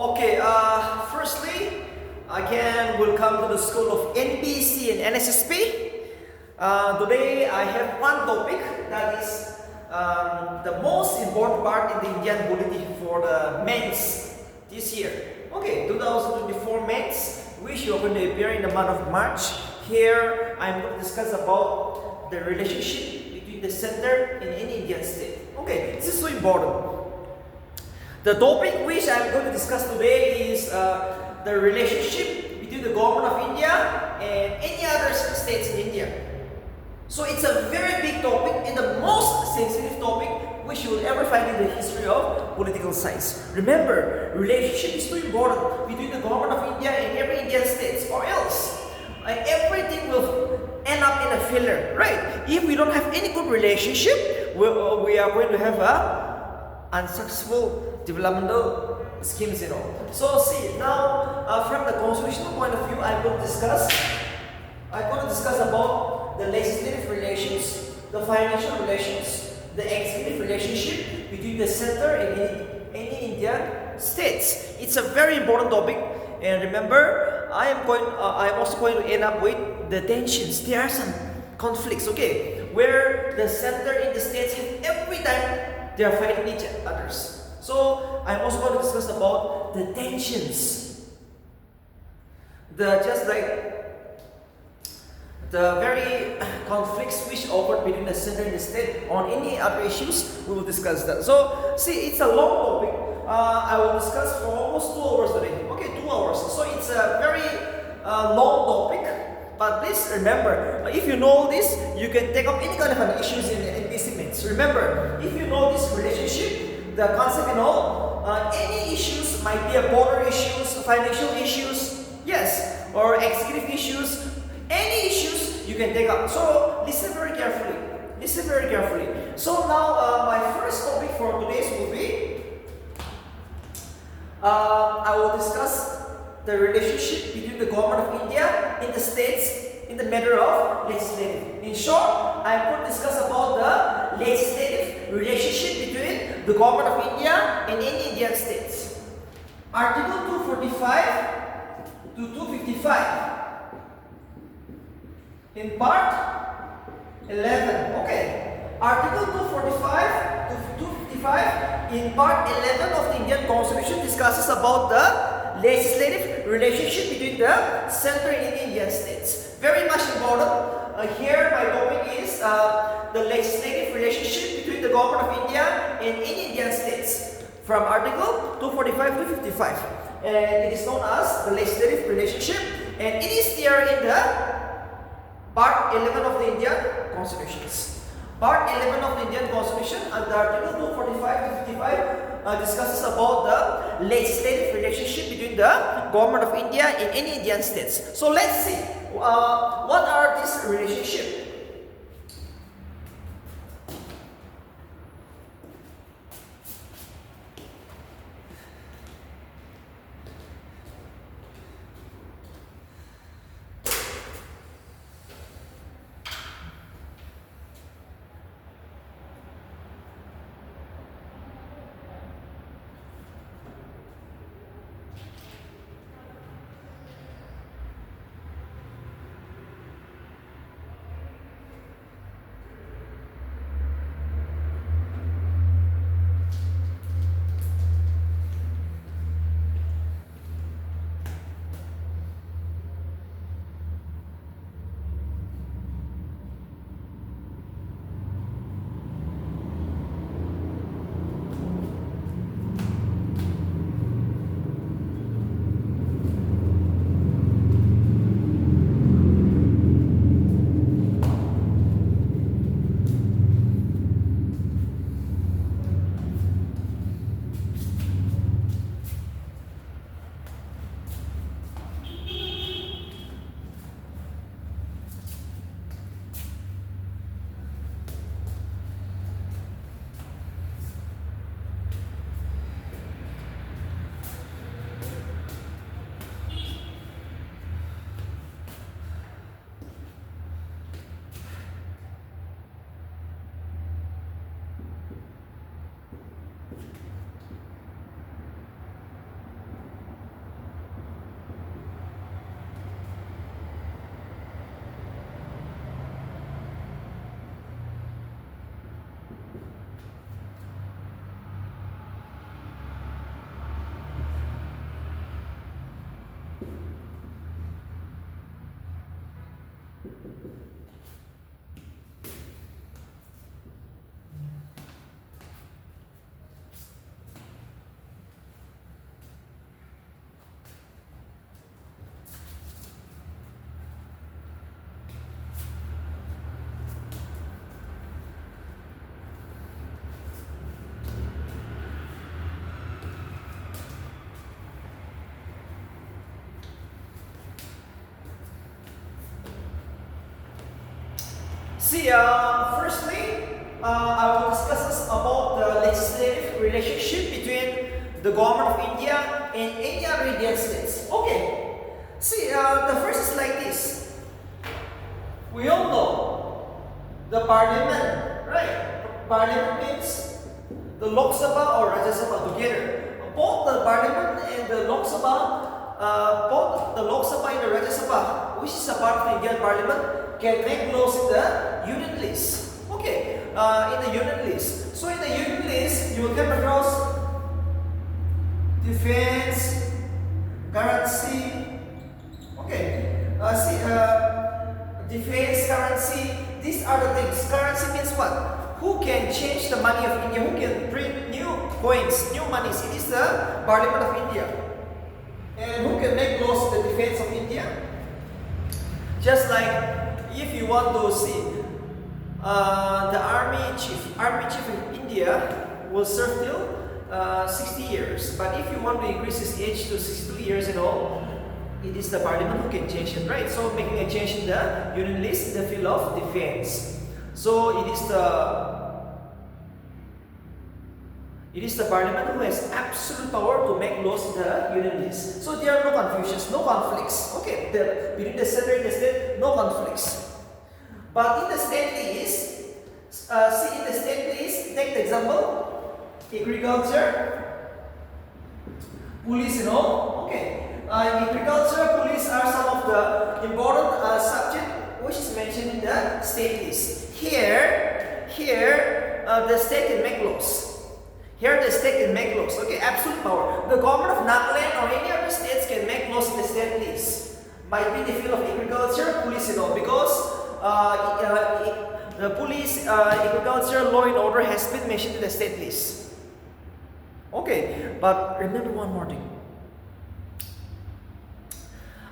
Okay, firstly, again, welcome to the school of NPSC and NSSP. Today, I have one topic that is the most important part in the Indian polity for the mains this year. Okay, 2024 mains, which are going to appear in the month of March. Here, I'm going to discuss about the relationship between the center and any Indian state. Okay, this is so important. The topic which I'm going to discuss today is the relationship between the government of India and any other states in India. So it's a very big topic and the most sensitive topic which you will ever find in the history of political science. Remember, relationship is too important between the government of India and every Indian states, or else everything will end up in a failure, right? If we don't have any good relationship, we are going to have a unsuccessful developmental schemes, So see, now from the constitutional point of view, I'm going to discuss about the legislative relations, the financial relations, the executive relationship between the center and any Indian states. It's a very important topic, and remember, I'm also going to end up with the tensions. There are some conflicts, okay, where the center and the states have every time they are fighting each others. So I'm also going to discuss about the tensions, the very conflicts which occur between the center and the state on any other issues. We will discuss that. So see, it's a long topic. I will discuss for almost 2 hours today. Okay, 2 hours. So it's a very long topic. But please remember, if you know this, you can take up any kind of an issues in NPSC Mains. Remember, if you know this relationship, the concept any issues might be a border issues, financial issues, yes, or executive issues, any issues you can take up. So listen very carefully. Listen very carefully. So now my first topic for today's will be, I will discuss the relationship between the government of India and the states in the matter of legislative. In short, I am going to discuss about the legislative relationship between the government of India and any Indian states. Article 245 to 255 in part 11. Okay. Article 245 to 255 in part 11 of the Indian Constitution discusses about the legislative relationship between the center and Indian states. Very much important. Here my topic is the legislative relationship between the government of India and any Indian states from Article 245 to 55. And it is known as the legislative relationship, and it is there in the part 11 of the Indian Constitutions. Part 11 of the Indian Constitution under Article 245 to 55 discusses about the legislative relationship between the government of India and any Indian states. So let's see, what are these relationships? See, firstly, I will discuss about the legislative relationship between the government of India and any other Indian states. Okay. See, the first is like this. We all know the parliament, right? Parliament means the Lok Sabha or Rajya Sabha together. Both the parliament and the Lok Sabha, both the Lok Sabha and the Rajya Sabha, which is a part of the Indian parliament, can make laws in the union list. Okay, in the union list. So in the union list, you will come across defense, currency. Okay, defense, currency. These are the things. Currency means what? Who can change the money of India? Who can print new coins, new monies? It is the Parliament of India. And who can make laws in the defense of India? Just like if you want to see the army chief in India will serve till 60 years. But if you want to increase his age to 62 years and all, it is the parliament who can change it, right? So making a change in the union list in the field of defense. So it is the parliament who has absolute power to make laws in the union list. So there are no confusions, no conflicts. Okay, between the center and the state, no conflicts. But in the state list, in the state list, take the example, agriculture, police, you know. Okay, agriculture, police are some of the important subject which is mentioned in the state list. Here, the state can make laws. Here the state can make laws. Okay, absolute power. The government of Nagaland or any other states can make laws in the state list. Might be in the field of agriculture, police, you know, because the police, agriculture, law and order has been mentioned in the state list. Okay, but remember one more thing.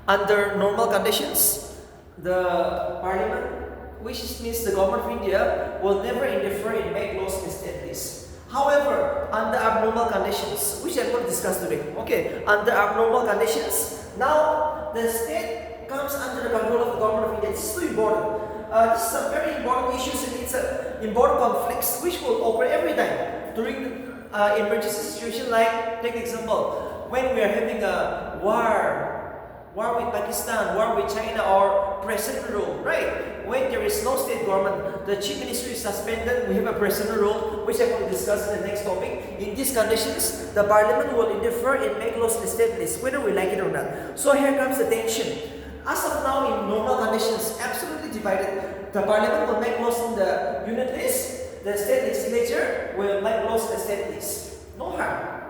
Under normal conditions, the parliament, which means the government of India, will never interfere in make laws in the state list. However, under abnormal conditions, which I'm going to discuss today, okay, under abnormal conditions, now the state comes under the control of the government of India. This is too important. This is a very important issue and it's an important conflicts which will occur every time during the emergency situation. Like, take example, when we are having a war with Pakistan, war with China, or president rule, right? When there is no state government, the chief ministry is suspended, we have a president rule, which I will discuss in the next topic. In these conditions, the parliament will interfere and make laws in the state list, whether we like it or not. So here comes the tension. As of now, in normal conditions, absolutely divided. The parliament will make laws in the union list, the state legislature will make laws in the state list. No harm.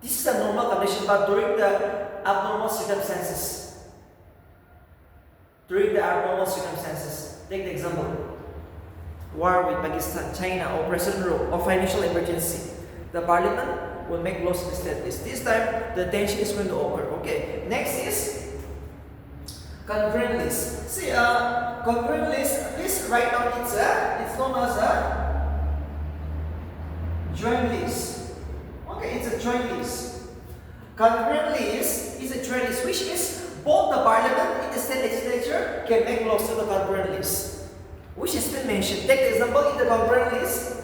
This is a normal condition, but during the abnormal circumstances, take the example, war with Pakistan, China, or president rule, or financial emergency, the parliament will make laws in the state list. This time, the tension is going to occur. Okay, next is concurrent list. See, concurrent list right now it's known as a joint list. Okay, it's a joint list. Concurrent list is a joint list, which is both the parliament and the state legislature can make laws to the concurrent list, which has been mentioned. Take the example in the concurrent list.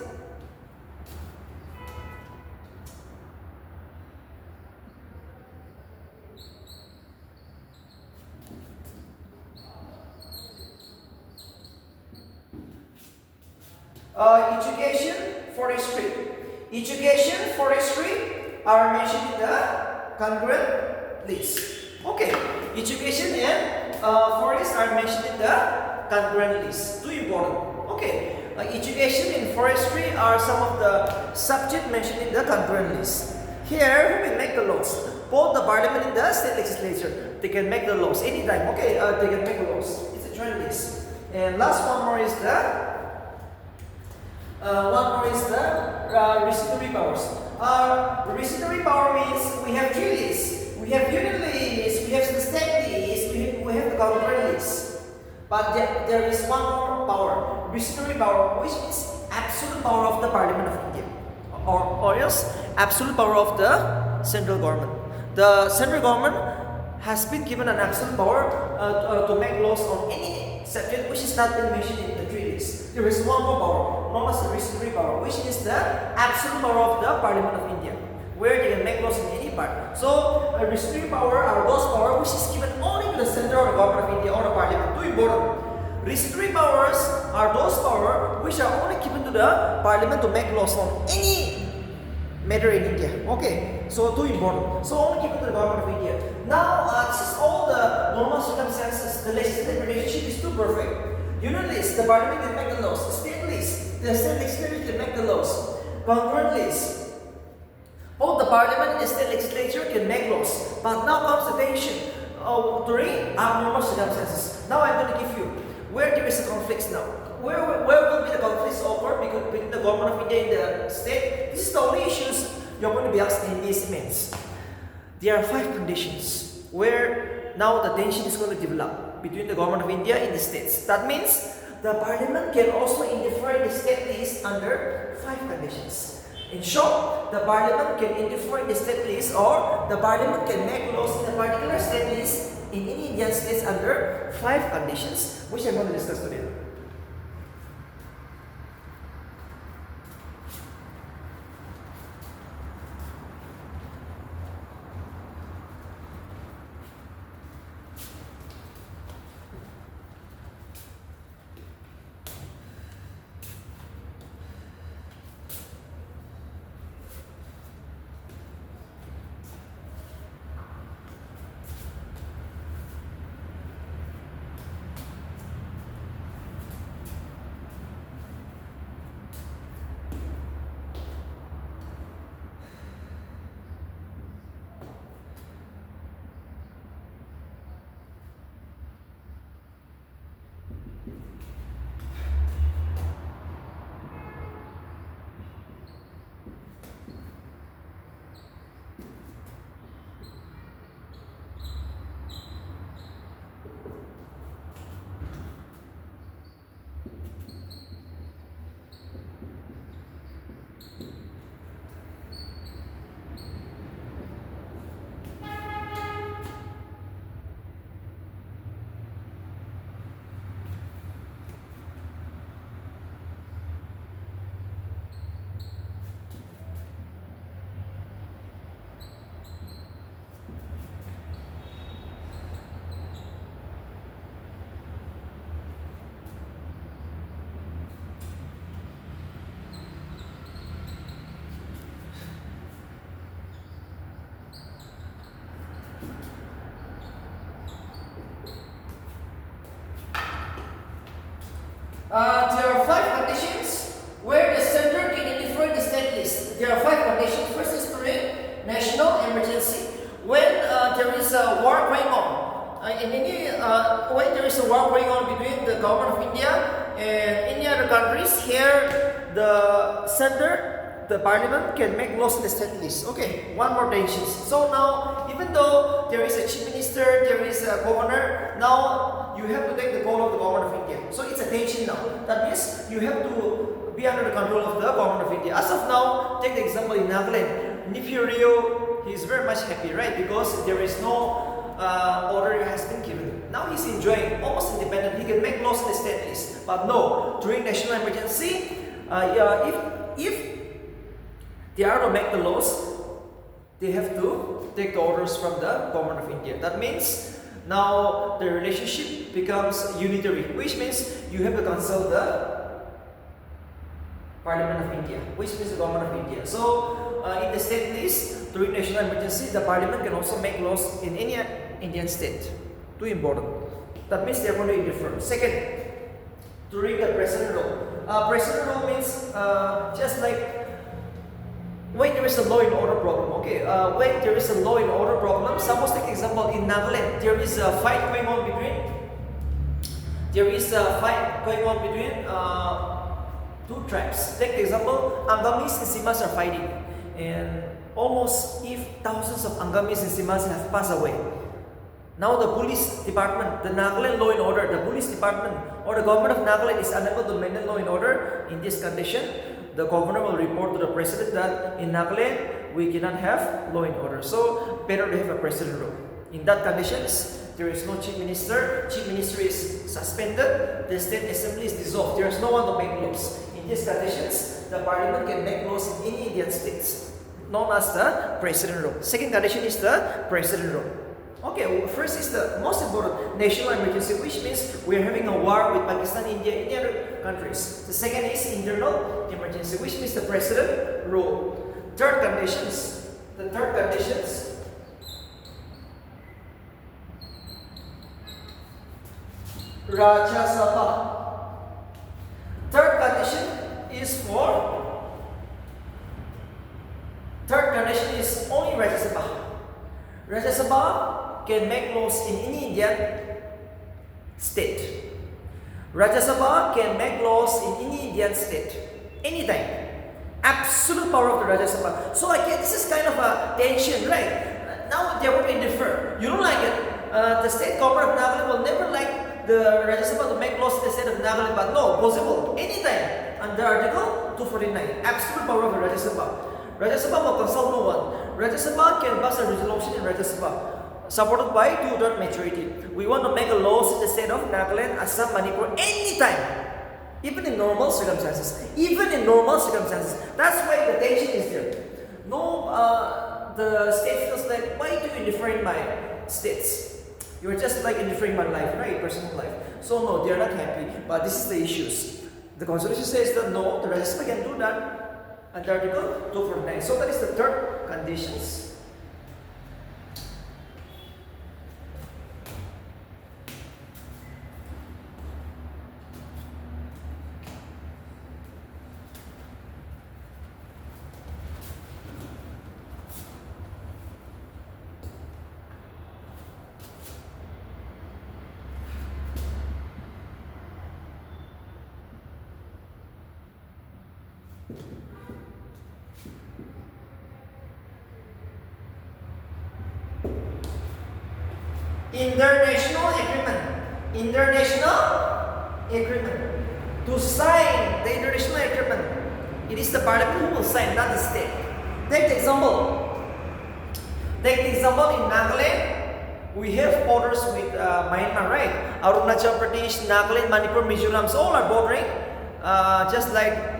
Education, forestry are mentioned in the concurrent list. Okay, education and forest are mentioned in the concurrent list. Too important. Okay, education and forestry are some of the subjects mentioned in the concurrent list. Here, who will make the laws? Both the parliament and the state legislature, they can make the laws anytime. Okay, they can make the laws. It's a joint list. And last one more is the residuary powers. Residuary power means we have three lists. We have union list, we have the state list, we have the concurrent list. But there is one more power, residuary power, which is absolute power of the Parliament of India, or else absolute power of the central government. The central government has been given an absolute power to make laws on any subject which is not been mentioned in the three lists. there is one more power, known as the restrictive power, which is the absolute power of the Parliament of India, where they can make laws in any part. So, a restrictive power are those power which is given only to the center of the government of India or the Parliament. Too important. Restrictive powers are those power which are only given to the Parliament to make laws on any matter in India. Okay, so too important. So only given to the government of India. Now, this is all the normal circumstances. The legislative relationship is too perfect. Union list, the Parliament can make the laws. State list, the state legislature can make the laws. Concurrent list, both the Parliament and the state legislature can make laws. But now comes the tension during abnormal circumstances. Now I'm going to give you where there is a conflict now. Where will be the conflicts occur between the government of India and the state? This is the only issues you're going to be asked in NPSC Mains. There are 5 conditions where now the tension is going to develop between the government of India and the states. That means the Parliament can also interfere in the state list under 5 conditions. In short, the Parliament can interfere in the state list, or the Parliament can make laws in a particular state list in any Indian states under 5 conditions, which I'm going to discuss today. There are 5 conditions where the center can interfere in the state list. There are 5 conditions. First is during national emergency. When there is a war going on, when there is a war going on between the government of India and any other countries, here the center, the Parliament can make laws in the state list. Okay, one more tension. So now, even though there is a chief minister, there is a governor, now you have to take the call of the government of India. So it's a tension now. That means you have to be under the control of the government of India. As of now, take the example in Nagaland. Nifurio, he is very much happy, right? Because there is no order has been given. Now he's enjoying almost independent. He can make laws in the state list. But no, during national emergency, if they are to make the laws, they have to take the orders from the government of India. That means now the relationship becomes unitary, which means you have to consult the Parliament of India, which means the government of India. So in the state list, during national emergency, the Parliament can also make laws in any Indian state. Too important. That means they are going to interfere. Second, during the president rule. President rule means just like when there is a law and order problem. Okay, when there is a law and order problem, suppose take example in Nagaland, there is a fight going on between two tribes. Take the example, Angamis and Simas are fighting, and almost if thousands of Angamis and Simas have passed away. Now the police department, the Nagaland law and order, the police department or the government of Nagaland is unable to maintain law and order in this condition. The governor will report to the president that in Nagaland we cannot have law and order. So better to have a president rule. In that conditions, There is no chief minister. Chief minister is suspended. The state assembly is dissolved. There is no one to make laws. In these conditions, the parliament can make laws in any Indian states, known as the president rule. Second condition is the president rule. Okay, first is the most important, national emergency, which means we are having a war with Pakistan, India, any other countries. The second is internal emergency, which means the president rule. Third conditions. The third conditions. Rajya Sabha. Third condition is for. Third condition is only Rajya Sabha. Rajya Sabha can make laws in any Indian state. Rajya Sabha can make laws in any Indian state, anytime. Absolute power of the Rajya Sabha. So again, this is kind of a tension, right? Now they will differ. You don't like it. The state government of Nagaland will never like the Rajya Sabha to make laws in the state of Nagaland, but no, possible, anytime. Under Article 249, absolute power of the Rajya Sabha. Rajya Sabha will consult no one. Rajya Sabha can pass a resolution in Rajya Sabha, supported by 2/3 majority. We want to make a laws in the state of Nagaland, Assam, Manipur, anytime, even in normal circumstances. Even in normal circumstances. That's why the tension is there. No, the state feels like, why do you differ in my states? You're just like indifferent in my life, right? Personal life. So no, they are not happy. But this is the issues. The constitution says that no, the Rajya Sabha can do that under Article 249. So that is the third conditions. International agreement. International agreement. To sign the international agreement, it is the parliament who will sign, not the state. Take the example. Take the example in Nagaland. We have borders with Myanmar, right? Arunachal Pradesh, Nagaland, Manipur, Mizoram, so all are bordering, just like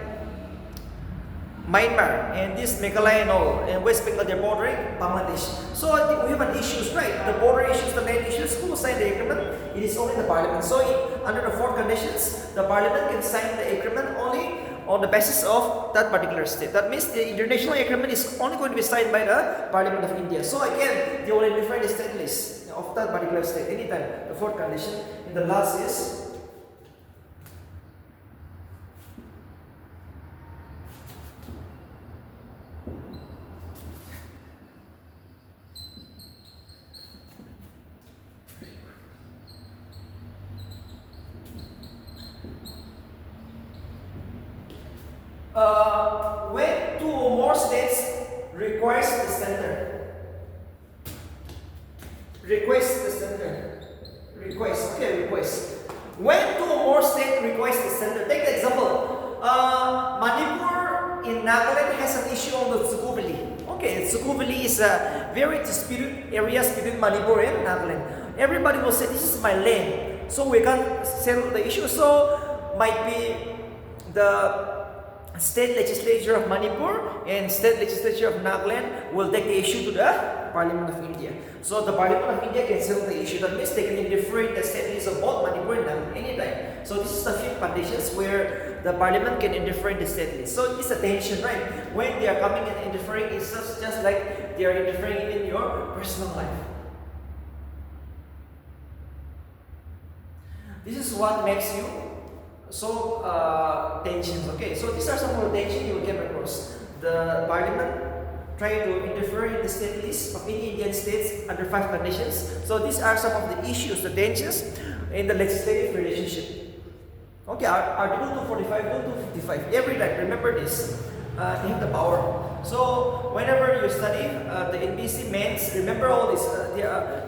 Myanmar and this Meghalaya and all, and West Bengal, they're bordering Bangladesh. So I think we have an issues, right? The border issues, the land issues, who will sign the agreement? It is only the parliament. So under the four conditions, the parliament can sign the agreement only on the basis of that particular state. That means the international agreement is only going to be signed by the Parliament of India. So again, they will identify the state list of that particular state anytime. The fourth condition. And the last is when two or more states requires the center. Request the center. Request. Okay, request. When two or more states request the center. Take the example. Manipur in Nagaland has an issue on the Tsuku Valley. Okay, Tsuku Valley is a very disputed areas between Manipur and Nagaland. Everybody will say, this is my land, so we can't settle the issue. So might be the state legislature of Manipur and state legislature of Nagaland will take the issue to the Parliament of India. So the Parliament of India can settle the issue. That means they can interfere in the state list of both Manipur and Nagaland anytime. So this is the fifth conditions where the Parliament can interfere in the state list. So it's a tension, right? When they are coming and interfering, it's just like they are interfering in your personal life. This is what makes you so tensions. Okay, so these are some of the tensions you will get across. The parliament try to interfere in the state list of any Indian states under 5 conditions. So these are some of the issues, the tensions in the legislative relationship. Okay, Article 245 to 255. Every time, remember this. They have the power. So whenever you study the NPSC Mains, remember all this.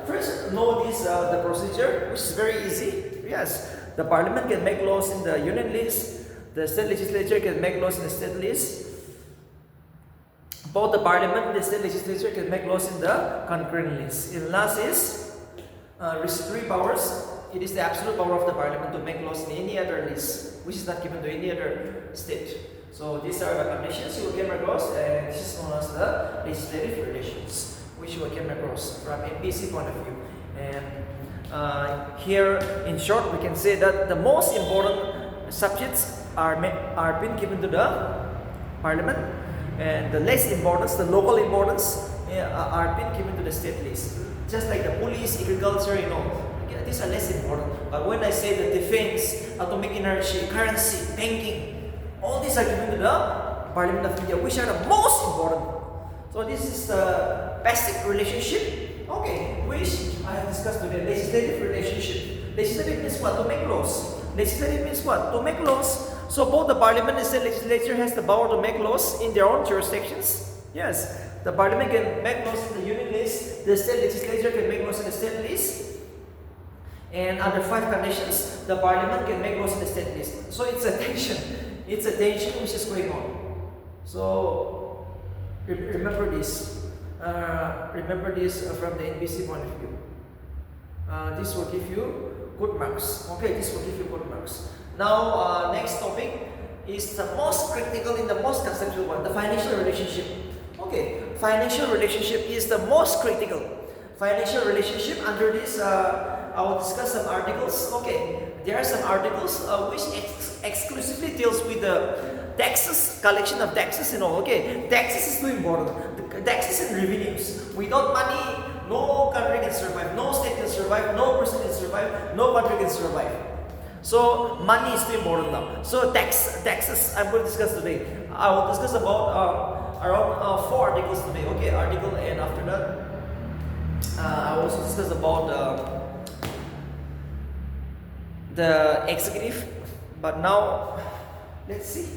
First, know this the procedure, which is very easy. Yes. The parliament can make laws in the union list. The state legislature can make laws in the state list. Both the parliament and the state legislature can make laws in the concurrent list. And last is three powers. It is the absolute power of the parliament to make laws in any other list, which is not given to any other state. So these are the conditions you will came across, and this is known as the legislative relations, which you will came across from NPSC point of view. And here, in short, we can say that the most important subjects are being given to the parliament, and the less importance, the local importance, are being given to the state list. Just like the police, agriculture, okay, these are less important. But when I say the defense, atomic energy, currency, banking, all these are given to the Parliament of India, which are the most important. So this is the basic relationship, okay, which I have discussed today. Legislative relationship. Legislative means what? To make laws. Legislative means what? To make laws. So both the Parliament and the legislature has the power to make laws in their own jurisdictions. Yes. The Parliament can make laws in the union list, the state legislature can make laws in the state list, and under 5 conditions, the Parliament can make laws in the state list. So it's a tension. It's a tension which is going on. So remember this. Remember this from the NPSC point of view. This will give you good marks. Okay, this will give you good marks. Now, next topic is the most critical and the most conceptual one, the financial relationship. Okay, financial relationship is the most critical. Financial relationship, under this, I will discuss some articles. Okay, there are some articles which exclusively deals with the taxes, collection of taxes and all. Okay, taxes is too important. The taxes and revenues. Without money, no country can survive, no state can survive, no person can survive, no country can survive. So money is too important now. So taxes I'm going to discuss today. I will discuss about around 4 articles today. Okay, article, and after that I will also discuss about the executive. But now let's see.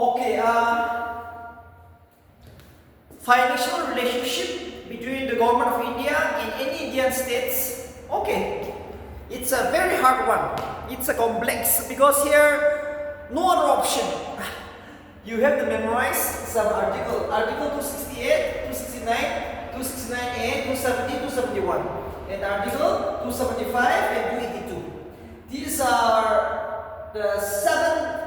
Okay, financial relationship between the government of India and any Indian states. Okay, it's a very hard one. It's a complex because here no other option. You have to memorize some article. Article 268, 269, 269A, 270, 271. And Article 275 and 282. These are the seven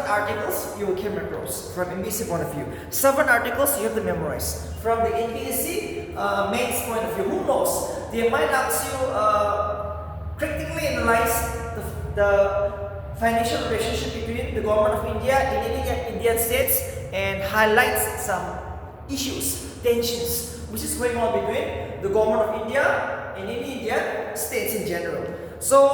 articles you came across from NPSC point of view. 7 articles you have to memorize. From the NPSC Mains point of view, who knows? They might ask you critically analyze the financial relationship between the government of India and any Indian states and highlights some issues, tensions, which is going on between the government of India and any Indian states in general. So,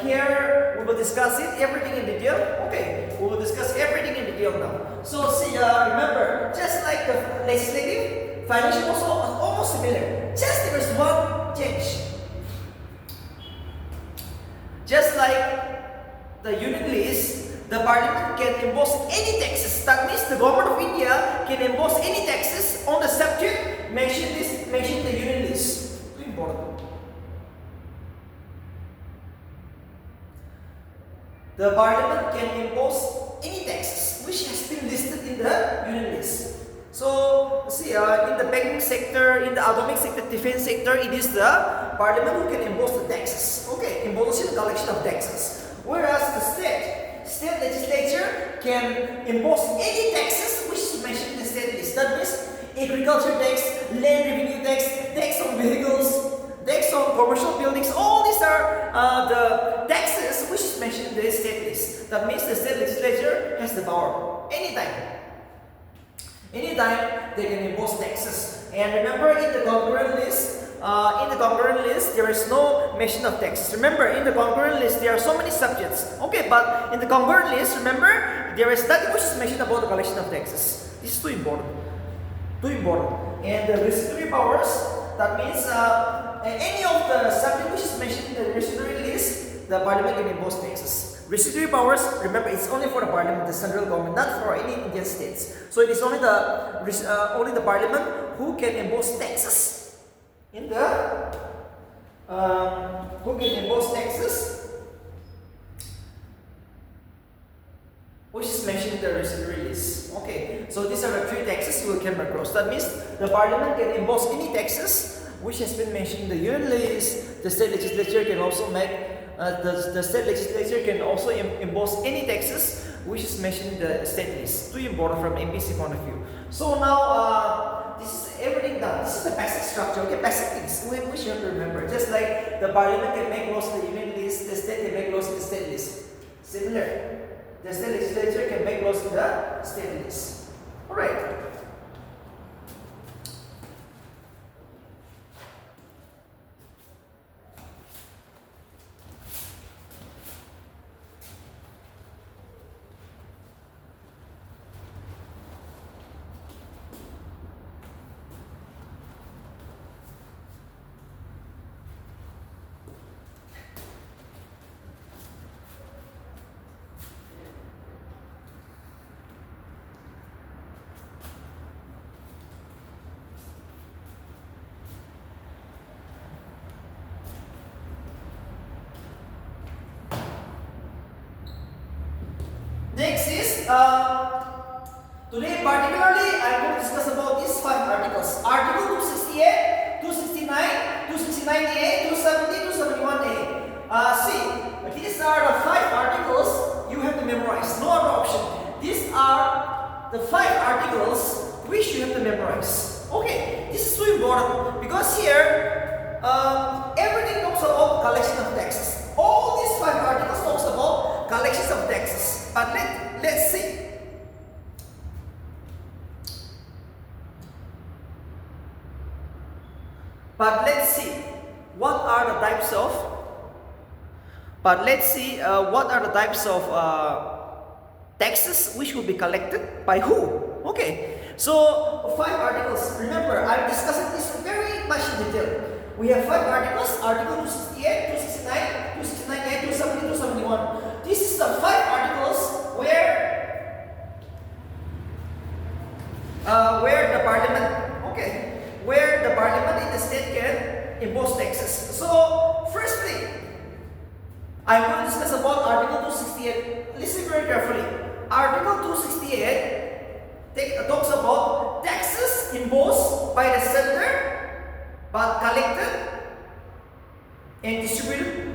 here we will discuss it, everything in detail. Okay, we will discuss everything in detail now. So, remember, just like the legislative, financial also almost similar. Just there is one change. Just like the union list, the parliament can impose any taxes. That means the government of India can impose any taxes on the subject mentioned the union list. Very important. The parliament can impose any taxes which has been listed in the union list. So, in the banking sector, in the atomic sector, defense sector, it is the parliament who can impose the taxes. Okay, imposing the collection of taxes. Whereas the state legislature can impose any taxes which is mentioned in the state list. That means agriculture tax, land revenue tax, tax on vehicles, tax on commercial buildings. All these are the taxes which is mentioned in the state list. That means the state legislature has the power anytime they can impose taxes. And remember, in the concurrent list, there is no mention of taxes. Remember, in the concurrent list, there are so many subjects. Okay, but in the concurrent list, remember, there is nothing which is mentioned about the collection of taxes. This is too important. And the residuary powers, that means any of the subject which is mentioned in the residuary list, the parliament can impose taxes. Residuary powers, remember, it's only for the parliament, the central government, not for any Indian states. So it is only the parliament who can impose taxes which is mentioned in the residuary list. Okay, so these are the 3 taxes you will come across. That means the parliament can impose any taxes which has been mentioned in the union list. The state legislature can also impose any taxes which is mentioned in the state list. Too important from NPSC point of view. So now this is everything done. This is the basic structure. Okay, basic things which you have to remember. Just like the parliament can make laws in the union list, the state can make laws in the state list. Similar. The state legislature can make laws in the state list. Alright. Next is, today particularly I will discuss about these 5 articles. Article 268, 269, 269A, 270, 271A. These are the 5 articles you have to memorize. No other option. These are the 5 articles which you have to memorize. Okay, this is so important because here everything talks about collection of taxes. All these 5 articles talks about collections of taxes. But let's see. What are the types of taxes which will be collected by who? Okay, so 5 articles. Remember, I'm discussing this very much in detail. We have 5 articles: Article 268, 269, 269A, 270, 271. These is the 5 articles where the parliament in the state can impose taxes. So firstly, I'm going to discuss about Article 268. Listen very carefully. Article 268 talks about taxes imposed by the center but collected and distributed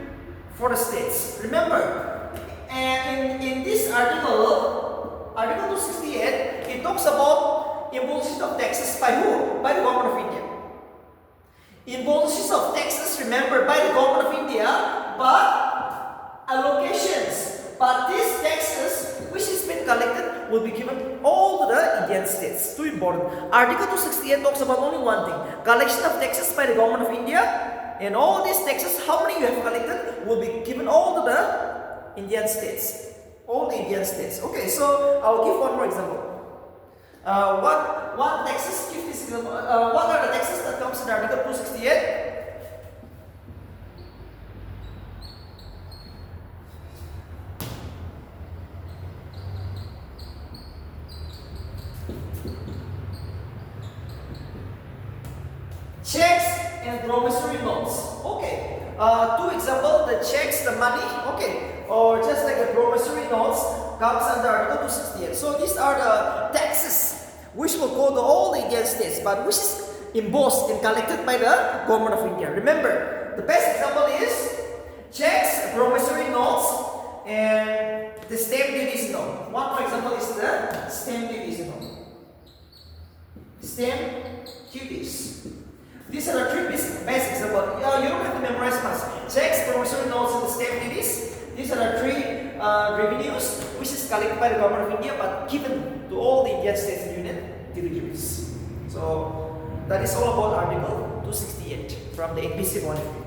for the states. Remember, and in this article, Article 268, it talks about imposition of taxes by who? By the government of India. Imposition of taxes, remember, by the government of India, but allocations. But these taxes, which is been collected, will be given all to the Indian states. Too important. Article 268 talks about only one thing: collection of taxes by the government of India, and all these taxes, how many you have collected, will be given all to the Indian states. All the Indian states. Okay, so I will give one more example. What taxes? Give this example. What are the taxes that comes in Article 268? Checks and promissory notes. Okay. Two example, the checks, the money. Okay. Or just like the promissory notes comes under Article 268. So these are the taxes which will go to all the Indian states, but which is imposed and collected by the government of India. Remember, the best example is checks, promissory notes, and the stamp duties note. One more example is the stamp duties note. Stamp duties. These are the three best examples. You don't have to memorize much. Checks, promissory notes, and the stamp duties. These are the three revenues which is collected by the government of India but given to all the Indian states and union territories. So that is all about Article 268 from the NPSC point of view.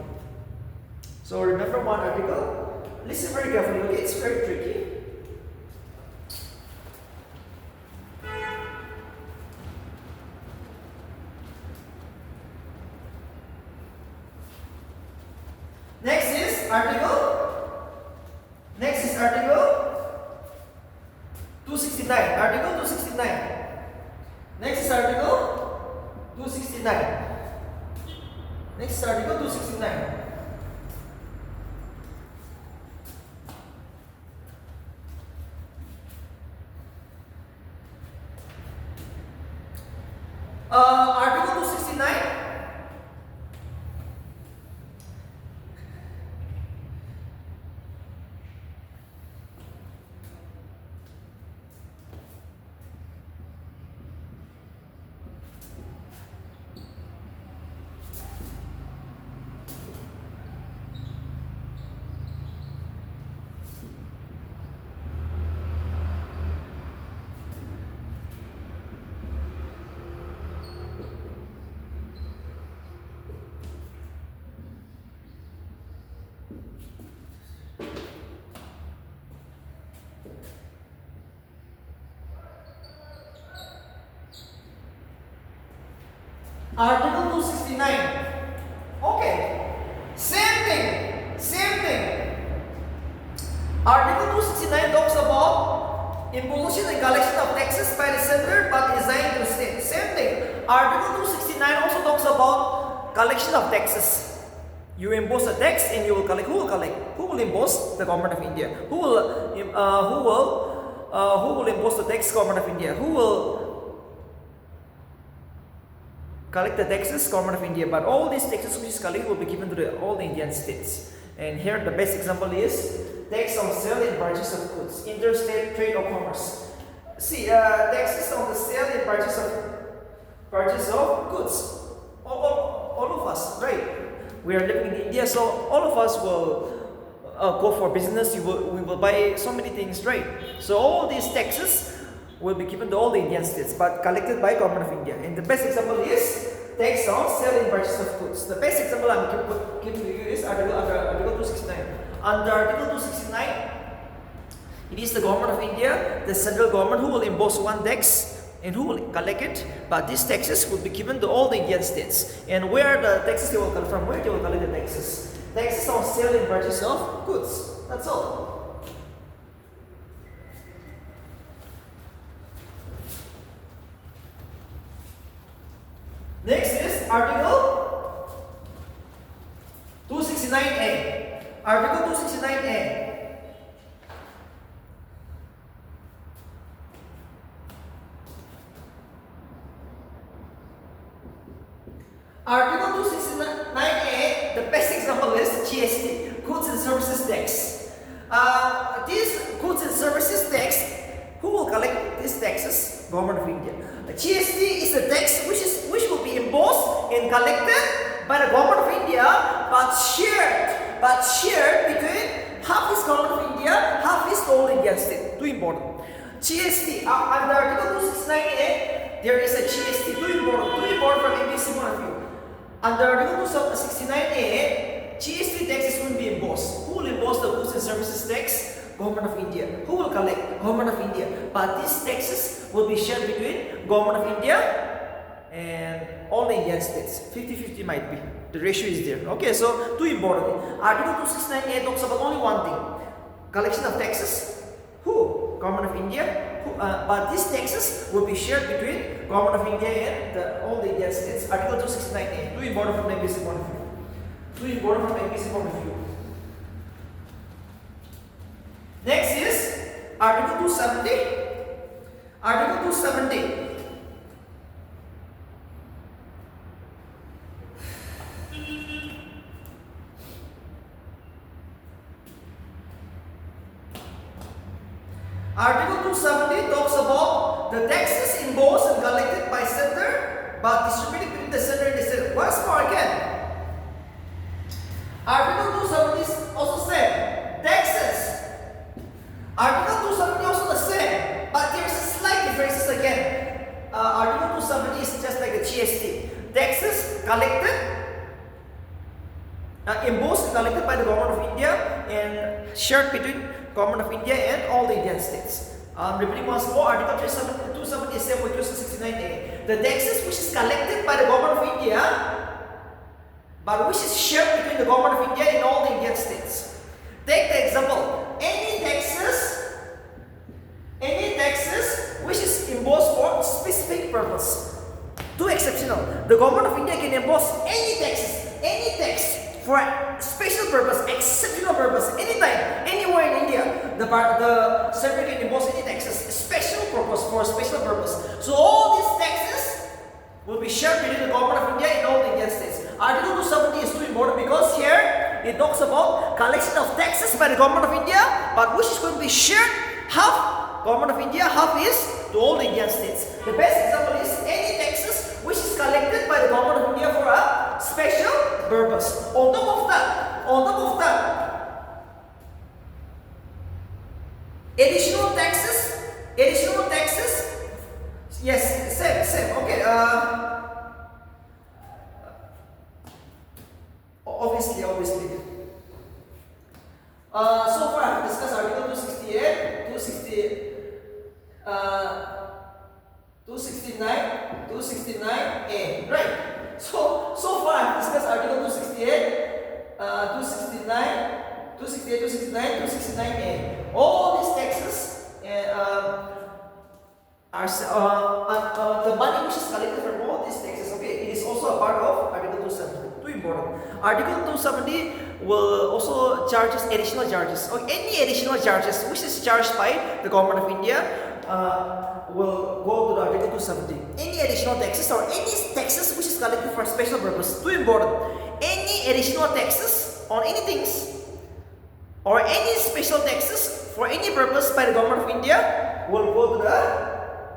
So remember one article. Listen very carefully. Okay, it's very tricky. Next is Article 269. Article 269. Next is Article 269. Next is Article 269. Article 269. Article 269. Okay. Same thing. Article 269 talks about imposition and collection of taxes by the center but assigned to the state. Same thing. Article 269 also talks about collection of taxes. You impose a tax and you will collect. Who will collect? Who will impose? The government of India. Who will impose the tax? Government of India. Who will collect the taxes? Government of India. But all these taxes which is collected will be given to all the Indian states. And here the best example is tax on sale and purchase of goods, interstate trade or commerce. See, taxes on the sale and purchase of goods. All of us, right? We are living in India, so all of us will go for business. We will buy so many things, right? So all these taxes will be given to all the Indian states, but collected by government of India. And the best example is tax on sale and purchase of goods. The best example I'm giving to you is Article 269. Under Article 269, it is the government of India, the central government, who will impose one tax and who will collect it. But these taxes will be given to all the Indian states. And where the taxes they will come from? Where they will collect the taxes? Taxes on sale and purchase of goods. That's all. Next is Article 269A. Article 269A. Article 269A, the best example is GST, Goods and Services Tax. These goods and services tax, who will collect these taxes? Government of India. GST is a tax which will be imposed and collected by the Government of India, but shared between half is Government of India, half is the whole Indian state. Too important. GST under Article 269A, there is a GST. Too important from NPSC point of view. Under Article 269A, GST taxes will be imposed. Who will impose the goods and services tax? Government of India. Who will collect? Government of India. But these taxes will be shared between Government of India and all the Indian states. 50-50 might be. The ratio is there. Okay, so too important. Article 269A talks about only one thing. Collection of taxes. Who? Government of India. But these taxes will be shared between Government of India and all the Indian states. Article 269A. Too important from the NPSC point of view. Too important from the NPSC point of view. Next is Article 270. Article 270. Article 270 talks about the taxes imposed and collected by center but distributed between the center and the state. Once more again. Article 270 is also same. Taxes. Article 270 also the same, but there is a slight differences again. Article 270 is just like a GST. Taxes collected, imposed and collected by the Government of India and shared between Government of India and all the Indian states. Repeating once more, Article 270 is same with 269A. The taxes which is collected by the Government of India, but which is shared between the Government of India and all the Indian states. Take the example. Any taxes which is imposed for specific purpose. Too exceptional. The Government of India can impose any tax for a special purpose, exceptional purpose, anytime, anywhere in India. The center can impose any taxes, special purpose, for a special purpose. So all these taxes will be shared between the Government of India and all the Indian states. Article 270 is too important because here it talks about collection of taxes by the Government of India, but which is going to be shared, half Government of India, half is to all the Indian states. The best example is any taxes which is collected by the Government of India for a special purpose. On top of that, additional taxes, yes, same, okay, obviously. So far I have discussed Article 268, 269A, right? So far I have discussed Article 268, 269A. All these taxes are the money which is collected from all these taxes. Okay, it is also a part of Article 270. Too important. Article 270 will also charge additional charges, or any additional charges which is charged by the Government of India will go to the Article 270. Any additional taxes or any taxes which is collected for a special purpose. Too important. Any additional taxes on any things or any special taxes for any purpose by the Government of India will go to the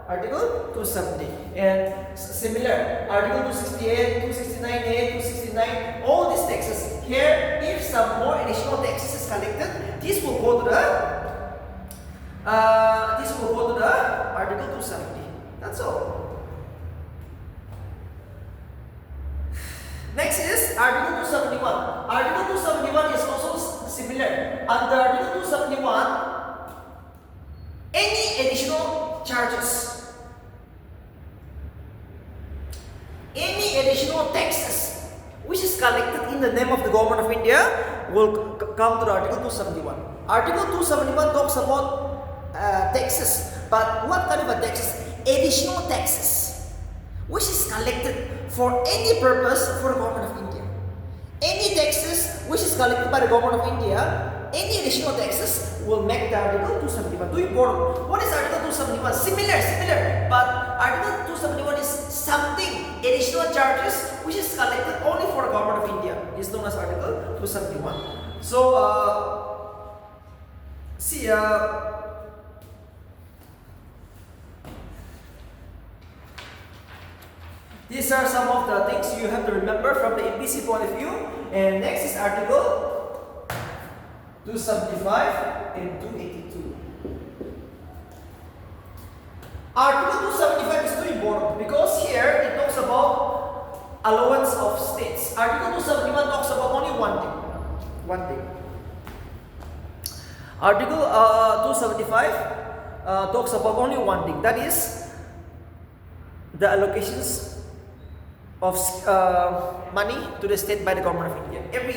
Article 270. And similar, Article 268, 269A, 269, all these taxes. Here, if some more additional taxes is collected, this will go to the Article 270. That's all. Next is Article 271. Article 271 is also similar. Under Article 271, any additional charges, any additional taxes which is collected in the name of the Government of India will come to the Article 271. Article 271 talks about taxes, but what kind of a taxes? Additional taxes which is collected for any purpose for the government of India. Any taxes which is collected by the government of India, any additional taxes will make the Article 271 too important. What is Article 271? Similar, but Article 271 is something, additional charges which is collected only for the government of India. It's known as Article 271. So, these are some of the things you have to remember from the NPSC point of view. And next is Article 275 and 282. Article 275 is too important because here it talks about allowance of states. Article 271 talks about only one thing. Article 275 talks about only one thing, that is the allocations of money to the state by the government of India. Every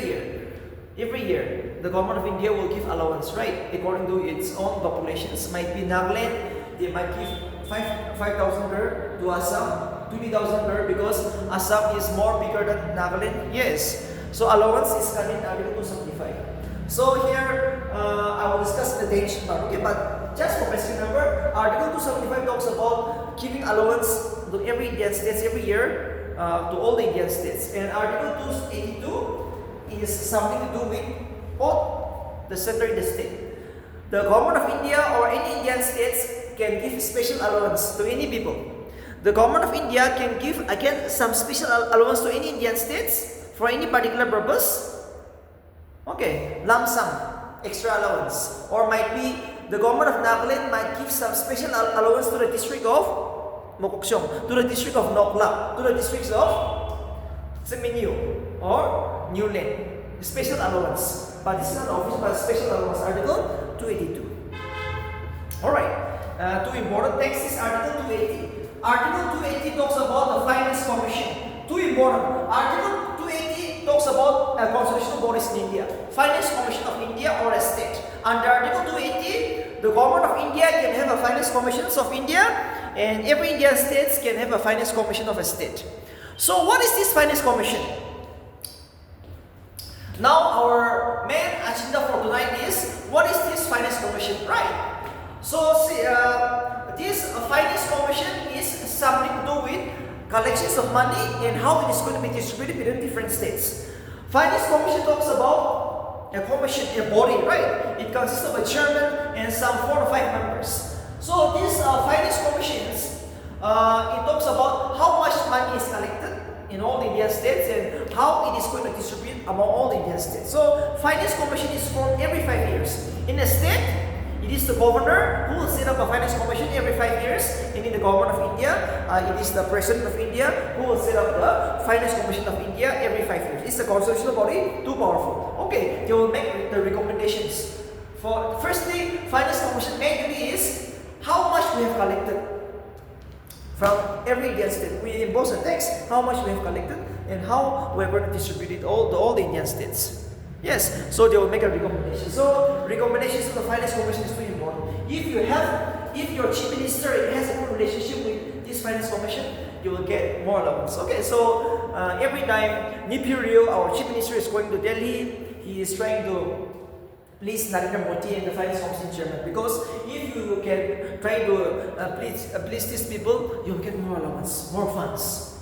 year, the government of India will give allowance, right? According to its own populations. Might be Nagaland, they might give 5,000 crore to Assam, 20,000 crore because Assam is more bigger than Nagaland. Yes. So allowance is coming in Article 275. So here, I will discuss the tension part, okay? But just for basic number, Article 275 talks about giving allowance to every Indian states every year. To all the Indian states. And Article 282 is something to do with both the center and the state. The government of India or any Indian states can give special allowance to any people. The government of India can give again some special allowance to any Indian states for any particular purpose. Okay, lump sum, extra allowance. Or might be the government of Nagaland might give some special allowance to the district of Mokokchung, to the district of Nokla, to the districts of Seminyo or Newland. Special allowance. But this is not official, but special allowance. Article 282. Alright. Two important texts is Article 280. Article 280 talks about the Finance Commission. Two important. Article 280 talks about constitutional bodies in India. Finance Commission of India or a state. Under Article 280, the government of India can have a Finance Commissions of India, and every Indian state can have a Finance Commission of a state. So what is this Finance Commission? Now our main agenda for tonight is, what is this Finance Commission, right? So see, this Finance Commission is something to do with collections of money and how it is going to be distributed between different states. Finance Commission talks about a commission, a body, right? It consists of a chairman and some 4 or 5 members. So these Finance Commissions, it talks about how much money is collected in all the Indian states and how it is going to distribute among all the Indian states. So Finance Commission is formed every 5 years. In a state, it is the governor who will set up a Finance Commission every 5 years. And in the government of India, it is the President of India who will set up the Finance Commission of India every 5 years. It's a constitutional body, too powerful. Okay, they will make the recommendations. For firstly, Finance Commission main duty is how much we have collected from every Indian state. We impose a tax, how much we have collected, and how we are going to distribute it all the Indian states. Yes, so they will make a recommendation. So recommendations of the Finance Commission is too important. If your chief minister has a good relationship with this Finance Commission, you will get more allowance. Okay, so every time Nipirio, our chief minister, is going to Delhi, he is trying to please Narendra Modi and the Finance Commission chairman, because if you can try to please these people, you will get more allowance, more funds.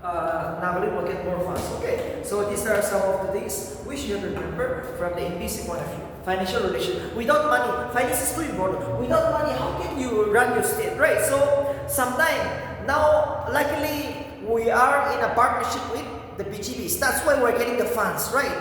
Nagaland will get more funds. Okay, so these are some of the things which you have to remember from the NPSC point of view. Financial relation. Without money, finance is too important. Without money, how can you run your state, right? So sometime now, luckily we are in a partnership with the BGBs. That's why we're getting the funds, right?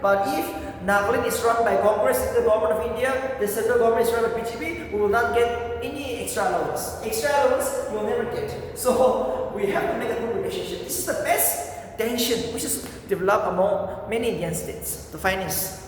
But if Nagaland is run by Congress in the government of India, the central government is run by BGB, we will not get any extra allowance. Extra allowance you will never get. So we have to make a good relationship. This is the best tension which is developed among many Indian states, the finance.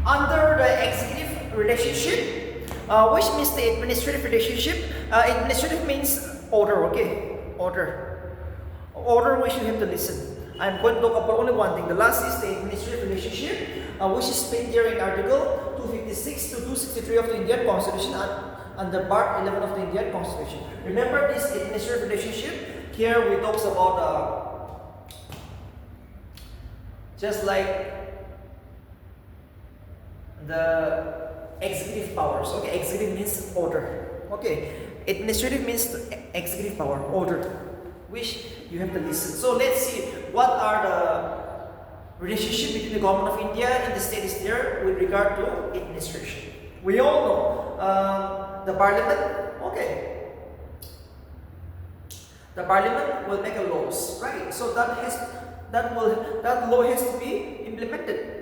Under the executive relationship, which means the administrative relationship, administrative means order, okay? Order which you have to listen. I'm going to talk about only one thing. The last is the administrative relationship, which is spent here in Article 256 to 263 of the Indian Constitution and the Part 11 of the Indian Constitution. Remember this administrative relationship? Here we talks about just like the executive powers. Okay, executive means order. Okay, administrative means executive power, order, which you have to listen. So let's see what are the relationship between the government of India and the state is there with regard to administration. We all know the parliament. Okay, the parliament will make a laws, right? So that law has to be implemented.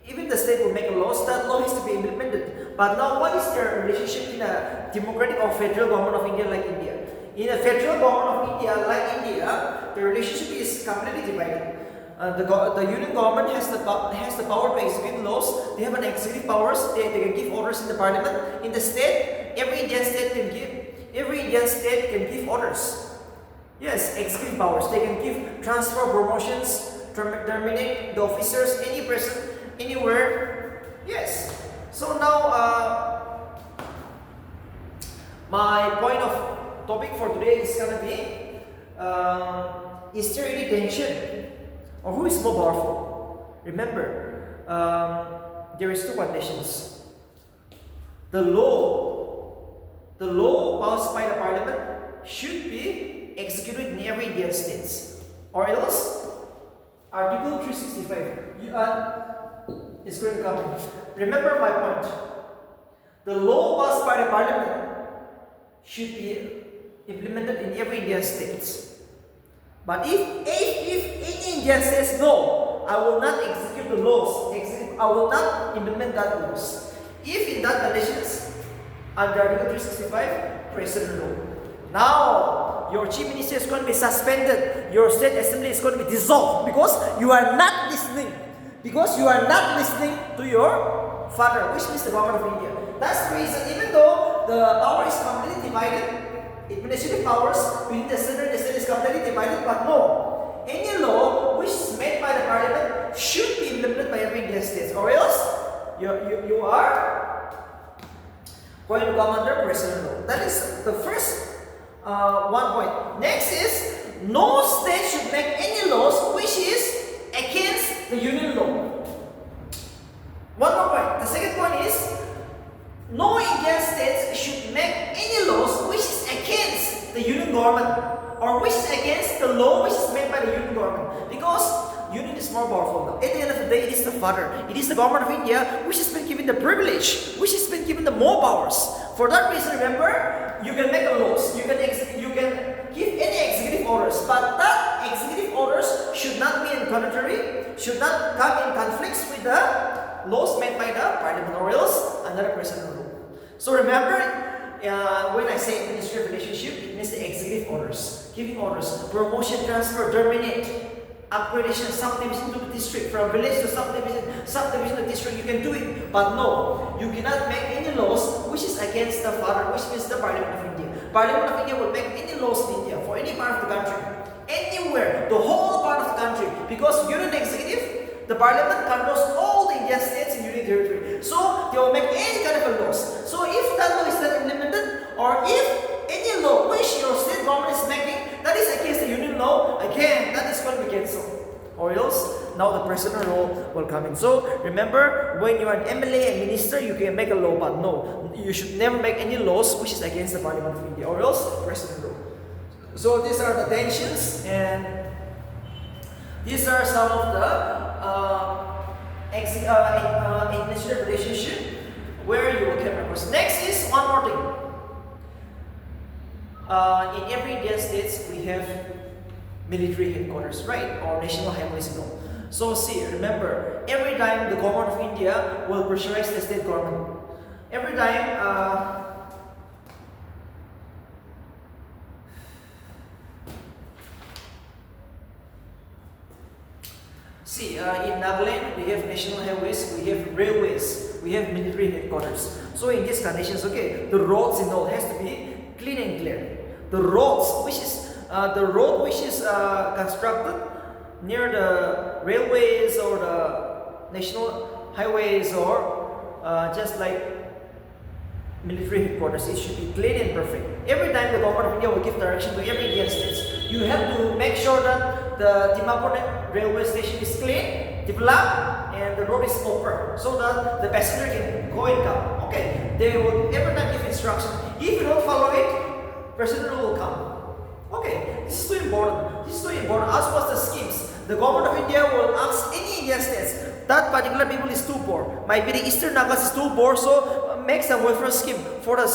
Even the state will make a laws, that law has to be implemented. But now, what is their relationship in a democratic or federal government of India like India? In a federal government of India like India, the relationship is completely divided. The union government has the power to execute laws. They have an executive powers. They can give orders in the parliament. In the state, every Indian state can give orders. Yes, executive powers. They can give transfer, promotions, terminate the officers, any person, anywhere. Yes. So now my point of topic for today is gonna be is there any tension or who is more powerful? Remember, there is two conditions. The law passed by the parliament should be executed in every Indian states, or else Article 365 is going to come in. Remember my point. The law passed by the parliament should be implemented in every Indian states. But if any Indian says no, I will not execute the laws, I will not implement that laws. If in that conditions, under Article 365, President law. Now, your chief minister is going to be suspended. Your state assembly is going to be dissolved because you are not listening. Because you are not listening to your father, which means the government of India. That's the reason, even though the power is completely divided, administrative powers between the center and the state is completely divided, but no, any law which is made by the parliament should be implemented by every Indian state, or else you are going to come under president law. That is the first one point. Next is, no state should make any laws which is against the union law. One more point. The second point is, no Indian states should make any laws which is against the union government or which is against the law which is made by the union government, because union is more powerful now. At the end of the day, it is the father. It is the government of India which has been given the privilege, which has been given the more powers. For that reason, remember, you can make a laws, you can give any executive orders, but that executive orders should not be in contrary, should not come in conflicts with the laws made by the parliament, or else another president rule. So remember, when I say administrative relationship, it means the executive orders, giving orders, promotion, transfer, terminate, upgradation, subdivision to the district, from village to subdivision to district, you can do it. But no, you cannot make any laws which is against the father, which means the Parliament of India. Parliament of India will make any laws in India for any part of the country, anywhere, the whole part of the country, because union executive, the Parliament controls all the Indian states in union territory. So they will make any kind of a laws. So if that law is not implemented, or if any law which your state government is making that is against the union law, again, that is going to be cancelled. Or else now the president role will come in. So remember, when you are an MLA and minister, you can make a law, but no, you should never make any laws which is against the Parliament of India, or else president rule. So these are the tensions, and these are some of the international relationship where you will come across. Next is one more thing. In every Indian states, we have military headquarters, right? Or national highways and all. So see, remember, every time the government of India will pressurize the state government. Every time in Nagaland, we have national highways, we have railways, we have military headquarters. So in these conditions, okay, the roads and all has to be clean and clear. The roads, which is constructed near the railways or the national highways or just like military headquarters, it should be clean and perfect. Every time the government of India will give direction to every Indian states, you have to make sure that the Dimapur railway station is clean, developed, and the road is open, so that the passenger can go and come. Okay, they will every time give instruction. If you don't follow it, president will come. Okay, this is too important. This is too important. As was the schemes, the government of India will ask any Indian states that particular people is too poor. Might be the Eastern Nagas is too poor, so make some welfare scheme for the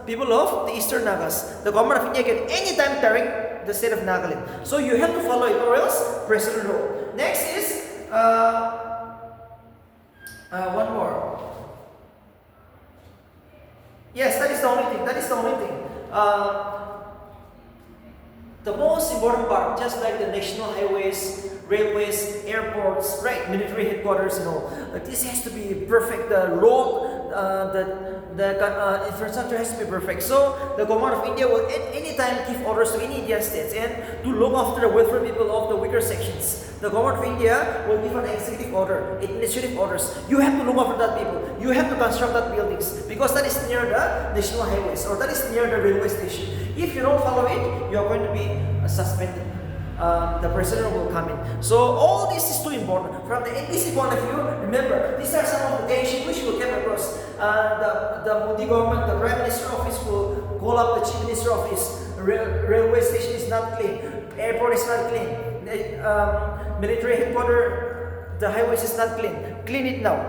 people of the Eastern Nagas. The government of India can anytime direct the state of Nagaland. So you have to follow it, or else president rule. Next is one more. Yes, that is the only thing. That is the only thing. The most important part, just like the national highways, railways, airports, right, military headquarters and all, this has to be perfect. The road, the infrastructure has to be perfect. So the government of India will at any time give orders to any Indian states and to look after the welfare people of the weaker sections. The government of India will give an executive order, administrative orders. You have to look after that people. You have to construct that buildings because that is near the national highways or that is near the railway station. If you don't follow it, you are going to be suspended. The president will come in. So all this is too important. From the NPSC point of view, remember, these are some of the tensions which will come across. The Modi government, the Prime Minister office will call up the Chief Minister office. Railway station is not clean. Airport is not clean. Military headquarters, the highways is not clean. Clean it now.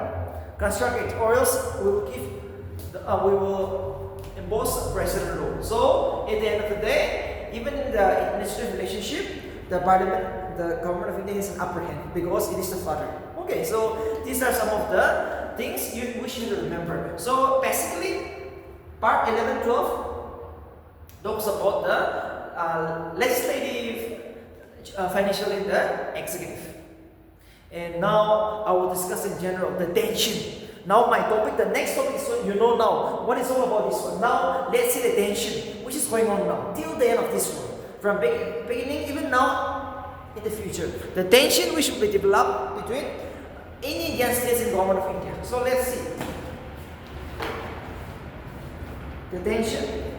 Construct it, or else we will impose president rule. So at the end of the day, even in the administrative relationship, the government of India has an upper hand because it is the father. Okay, so these are some of the things we should remember. So basically, part 11-12 talks about the legislative, financial, and the executive. And now I will discuss in general the tension. Now my topic, the next topic is you know now what is all about this one. Now let's see the tension which is going on now till the end of this one. From beginning even now in the future. The tension which will be developed between any Indian states and government of India. So let's see. The tension.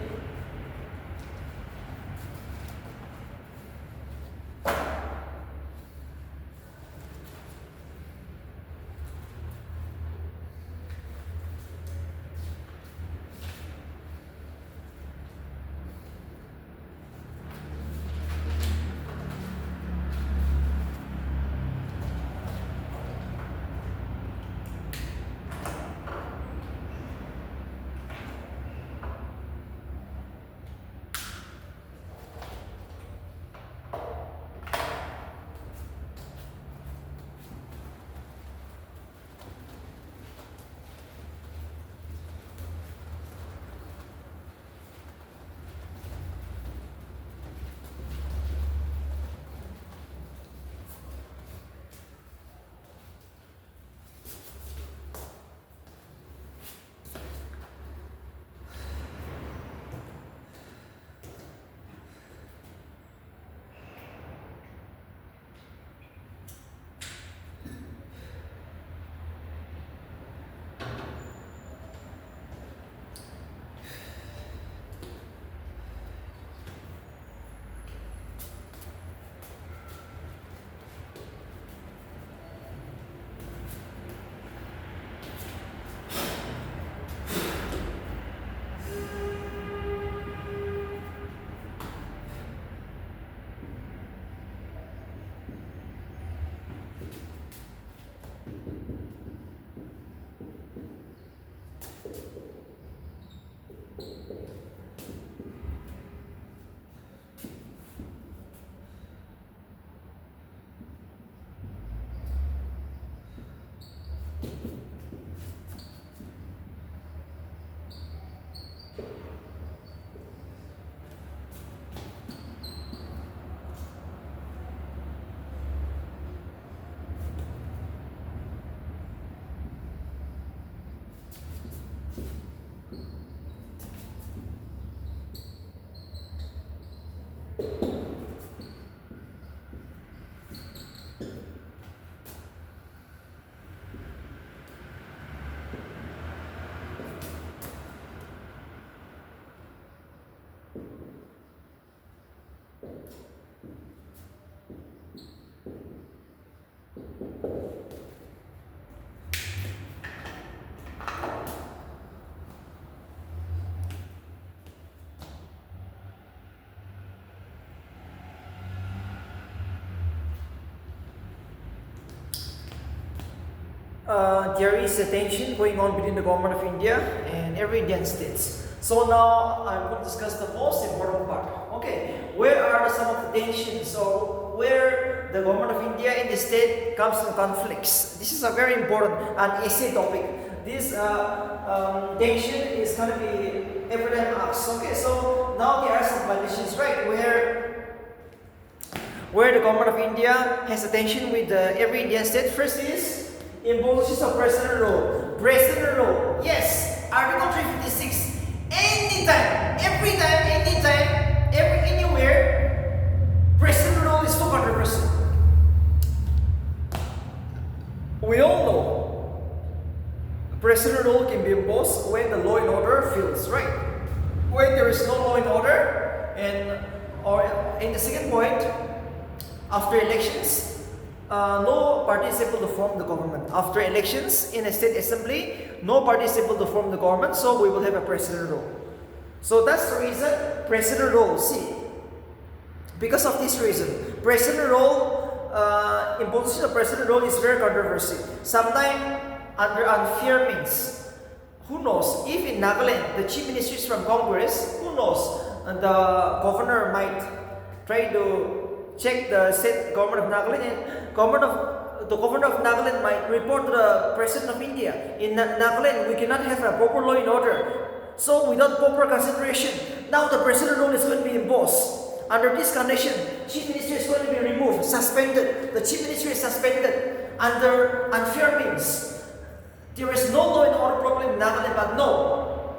there is a tension going on between the government of India and every Indian states. So now I'm going to discuss the most important part. Okay, where are some of the tensions or where the government of India and the state comes in conflicts? This is a very important and essay topic. This tension is going to be every time asked. Okay, so now there are some conditions, right, where the government of India has a tension with every Indian state. First is imposition of president rule. President rule, yes, Article 356. Anytime, every time, anytime, anywhere, president rule is too controversial. We all know president rule can be imposed when the law and order fails, right? When there is no law and order, or in the second point, after elections, no party is able to form the government. After elections in a state assembly, no party is able to form the government, so we will have a president rule. So that's the reason president rule. See, because of this reason, president rule, imposition of president rule is very controversial. Sometimes under unfair means. Who knows? If in Nagaland the chief minister is from Congress, who knows? And the governor might try to check the state government of Nagaland, and the governor of Nagaland might report to the president of India. In Nagaland, we cannot have a proper law and order. So without proper consideration, now the president rule is going to be imposed. Under this condition, chief minister is going to be removed, suspended. The chief minister is suspended under unfair means. There is no law and order problem in Nagaland, but no.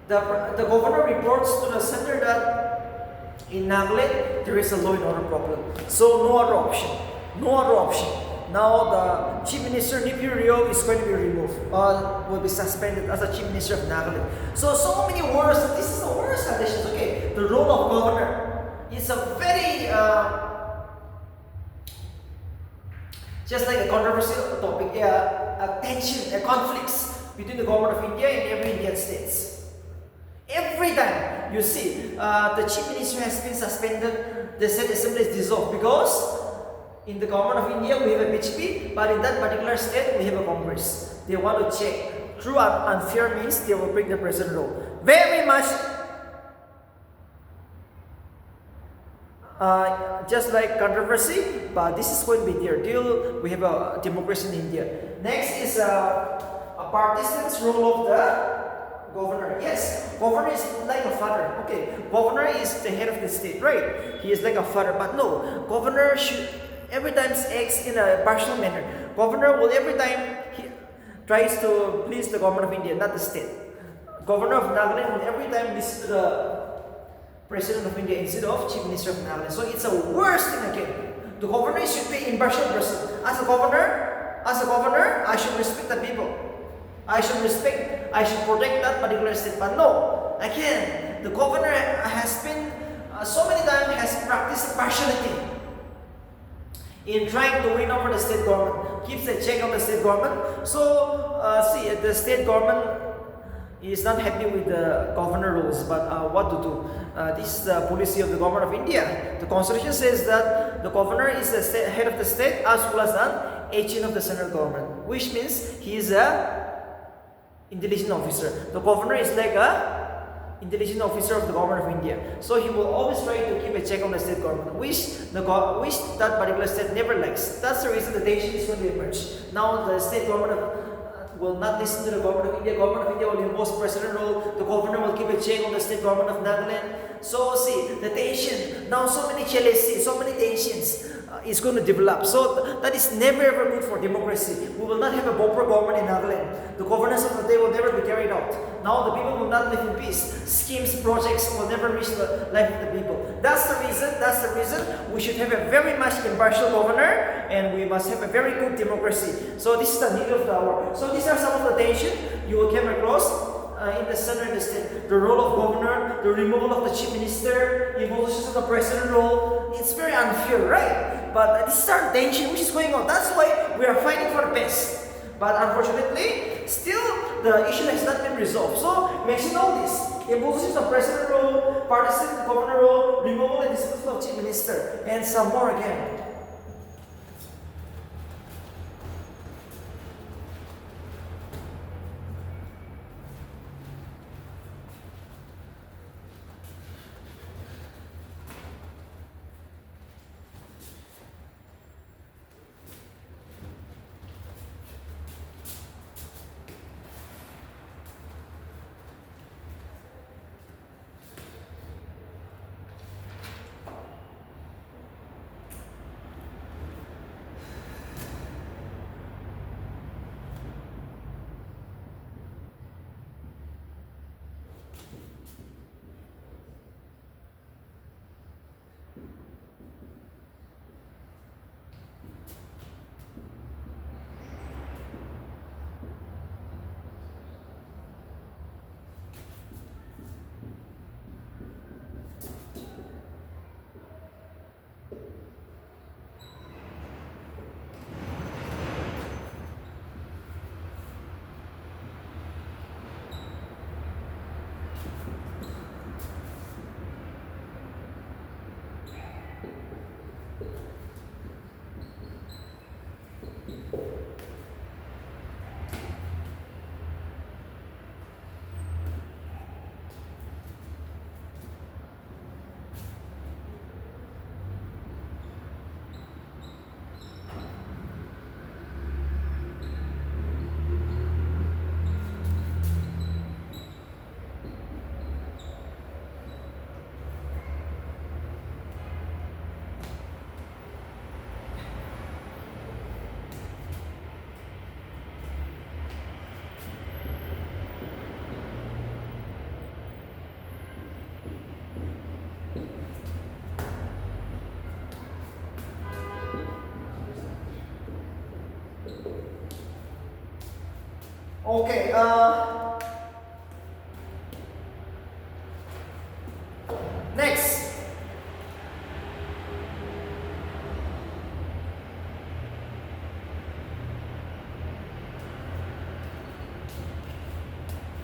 The governor reports to the center that in Nagaland, there is a law and order problem. So no other option. No other option. Now the Chief Minister Nipi Rio is going to be removed, will be suspended as the Chief Minister of Nagaland. So many worse. This is the worst conditions. Okay, the role of governor is a very just like a controversial topic, a tension, a conflicts between the government of India and every Indian states. Every time you see the Chief Minister has been suspended, the state assembly is dissolved because in the government of India we have a BJP, but in that particular state we have a Congress. They want to check through unfair means they will bring the president rule. Very much just like controversy, but this is going to be there till we have a democracy in India. Next is a partisans role of the governor. Yes, governor is like a father. Okay, governor is the head of the state, right? He is like a father, but no, governor should every time acts in a partial manner. Governor will every time he tries to please the government of India, not the state. Governor of Nagaland will every time listen to the president of India instead of chief minister of Nagaland. So it's a worst thing again. The governor should be impartial person. As a governor, I should respect the people. I should protect that particular state. But no, again, the governor has been so many times has practiced partiality in trying to win over the state government, keeps a check on the state government. So see, the state government is not happy with the governor rules, but what to do? This is the policy of the government of India. The constitution says that the governor is the head of the state as well as an agent of the central government, which means he is a intelligence officer. The governor is like a intelligence officer of the government of India. So he will always try to keep a check on the state government, which that particular state never likes. That's the reason the tension is going to emerge. Now the state government will not listen to the government of India. Government of India will impose president rule. The governor will keep a check on the state government of Nagaland. So see the tension. Now so many jealousy, so many tensions is going to develop. So that is never ever good for democracy. We will not have a proper government in Nagaland. The governance of the day will never be carried out. Now the people will not live in peace. Schemes, projects will never reach the life of the people. That's the reason we should have a very much impartial governor, and we must have a very good democracy. So this is the need of the hour. So these are some of the tension you will come across in the center and the state. The role of governor, the removal of the chief minister, imposition of the president role. It's very unfair, right? But this is our tension which is going on. That's why we are fighting for the best. But unfortunately, still the issue has not been resolved. So mention all this. Imposition of president role, partisan governor role, removal and dismissal of chief minister, and some more again. Okay. Next.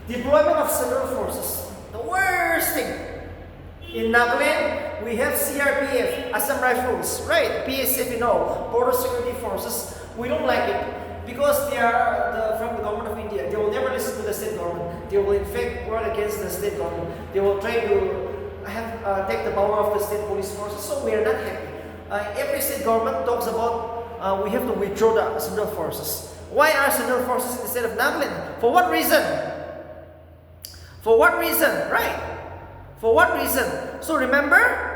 Deployment of central forces. The worst thing. In Nagaland, we have CRPF, Assam Rifles, right? PSF, Border Security Forces. We don't like it because they are from the government of India. They will never listen to the state government. They will in fact work against the state government. They will try to take the power of the state police forces. So we are not happy. Every state government talks about we have to withdraw the central forces. Why are central forces instead of Nagaland? For what reason? For what reason? Right? For what reason? So remember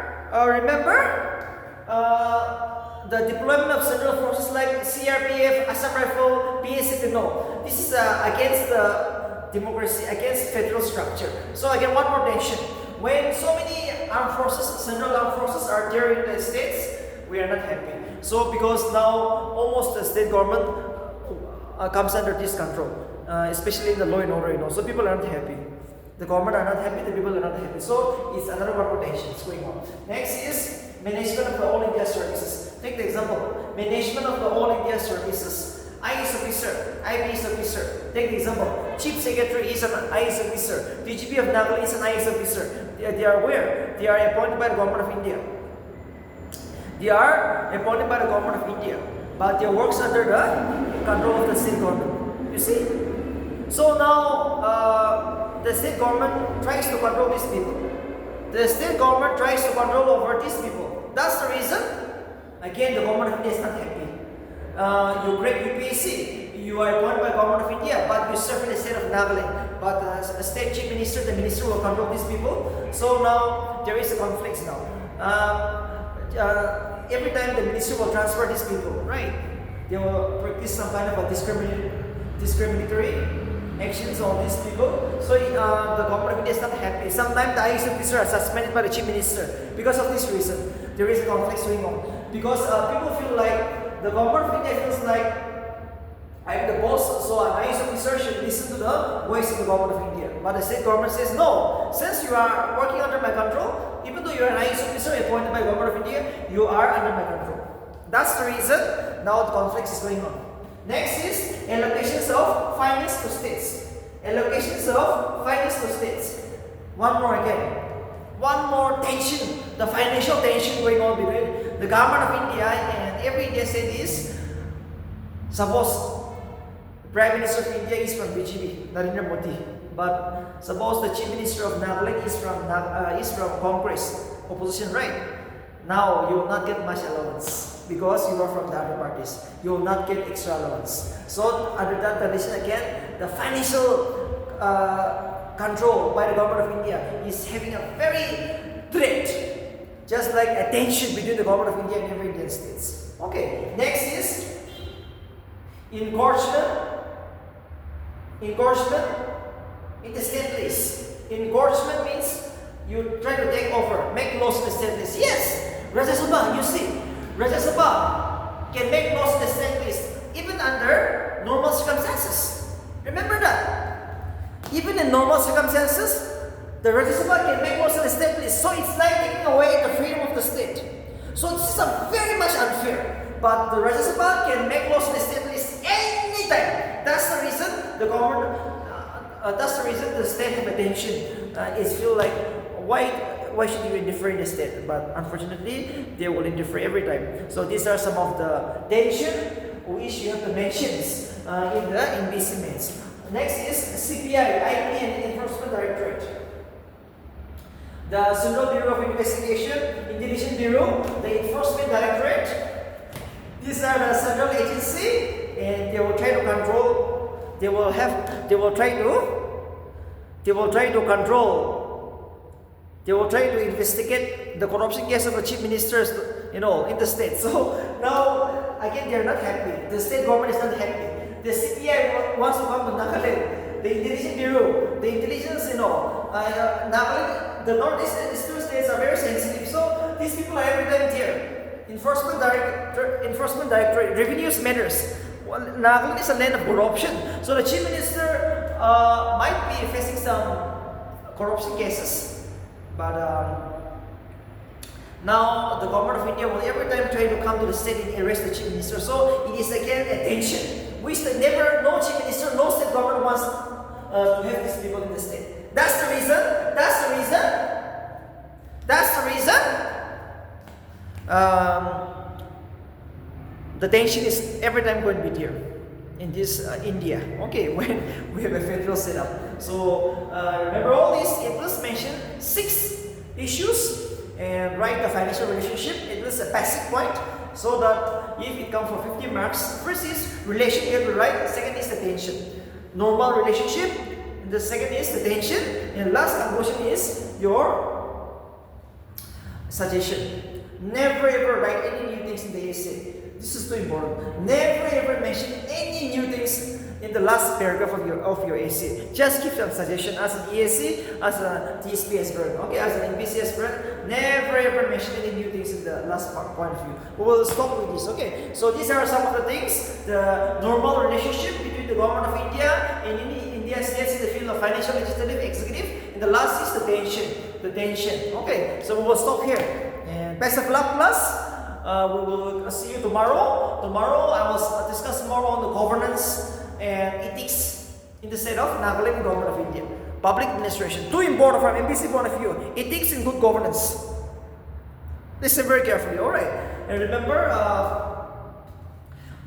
the deployment of central forces like CRPF, Assam Rifle, PSF. No, this is against the democracy, against federal structure. So again, one more tension. When so many armed forces, central armed forces are there in the states, we are not happy. So because now almost the state government comes under this control, especially in the law and order. So people are not happy. The government are not happy, the people are not happy. So it's another one more tension going on. Next is management of the All India Services. Take the example. Management of the All India Services. IAS officer, IPS officer. Take the example. Chief Secretary is an IAS officer. DGP of Nagaland is an IAS officer. They are where? They are appointed by the government of India. They are appointed by the government of India. But their works under the control of the state government. You see? So now the state government tries to control these people. The state government tries to control over these people. That's the reason. Again, the government of India is not happy. You break UPSC, you are appointed by the government of India, but you serve in the state of Nagaland. But the state chief minister, the minister will control these people. So now there is a conflict now. Every time the minister will transfer these people, right? They will practice some kind of a discriminatory actions on these people. So the government of India is not happy. Sometimes the IAS officers are suspended by the chief minister because of this reason. There is a conflict going on because people feel like the government of India feels like I'm the boss, so an IAS officer should listen to the voice of the government of India. But the state government says no. Since you are working under my control, even though you are an IAS officer appointed by the government of India, you are under my control. That's the reason now the conflict is going on. Next is allocations of finance to states. Allocations of finance to states. One more again. One more tension. The financial tension going on between the government of India and every Indian state is, suppose the Prime Minister of India is from BJP, Narendra Modi. But suppose the Chief Minister of Nagaland is from Congress, opposition, right? Now you will not get much allowance because you are from the other parties. You will not get extra allowance. So under that condition again, the financial control by the government of India is having a very threat, just like a tension between the government of India and every Indian states. Okay, next is engorgement in the state list. Engorgement means you try to take over, make laws in the state list. Yes, Rajya Sabha, you see, Rajya Sabha can make laws in the state list even under normal circumstances. Remember that. Even in normal circumstances, the Rajya Sabha can make laws in the state list. So it's like taking away the freedom of the state. So this is very much unfair. But the Rajya Sabha can make laws in the state list anytime. That's the reason the government. That's the reason the state have attention. It's feel like why should you interfere in the state? But unfortunately, they will interfere every time. So these are some of the tension which you have to mention in the NPSC Mains. Next is CPI, IP and Enforcement Directorate. The Central Bureau of Investigation, Intelligence Bureau, the Enforcement Directorate. These are the central agency, and they will try to control. They will try to investigate the corruption case of the chief ministers, in the state. So now again they are not happy. The state government is not happy. The CPI wants to come to Nagaland. The Intelligence Bureau, the intelligence, Nagaland, the northeastern states are very sensitive. So these people are every time there. Enforcement Directorate, Revenues Matters. Well, Nagaland is a land of corruption. So the Chief Minister might be facing some corruption cases. But now the government of India will every time try to come to the state and arrest the Chief Minister. So it is again a tension. Which no Chief Minister, no state government wants to have these people in the state. That's the reason. The tension is every time going to be there in this India. Okay, when we have a federal setup. So remember all these. It was mentioned 6 issues, and write the financial relationship. It was a passive point. So that if it comes for 50 marks, first is relation, you have to write. Second is the tension. Normal relationship. And the second is the tension. And last conclusion is your suggestion. Never ever write any new things in the essay. This is too important. Never ever mention any new things in the last paragraph of your essay. Just give some suggestion as an ESC, as a TSP aspirant, okay, as an NPSC aspirant. Never ever mention any new things in the last point of view. We will stop with this, okay? So these are some of the things. The normal relationship between the government of India and Indian states in the field of financial, legislative, executive. And the last is the tension. Okay, so we will stop here. And best of luck, class. We will see you tomorrow. Tomorrow I will discuss more on the governance and ethics in the state of Nagaland government of India. Public administration. Too important from NPSC point of view. Ethics and good governance. Listen very carefully, alright? And remember,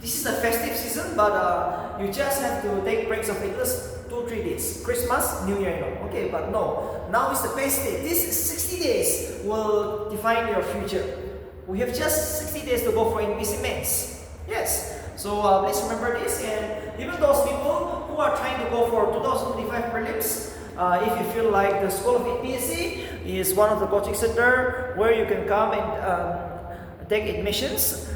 this is the festive season, but you just have to take breaks of at least 2-3 days. Christmas, New Year, okay? But no, now is the best day. This 60 days will define your future. We have just 60 days to go for NPSC Mains. Yes. So please remember this, and even those people who are trying to go for 2025 prelims, if you feel like the School of NPSC is one of the coaching center where you can come and take admissions.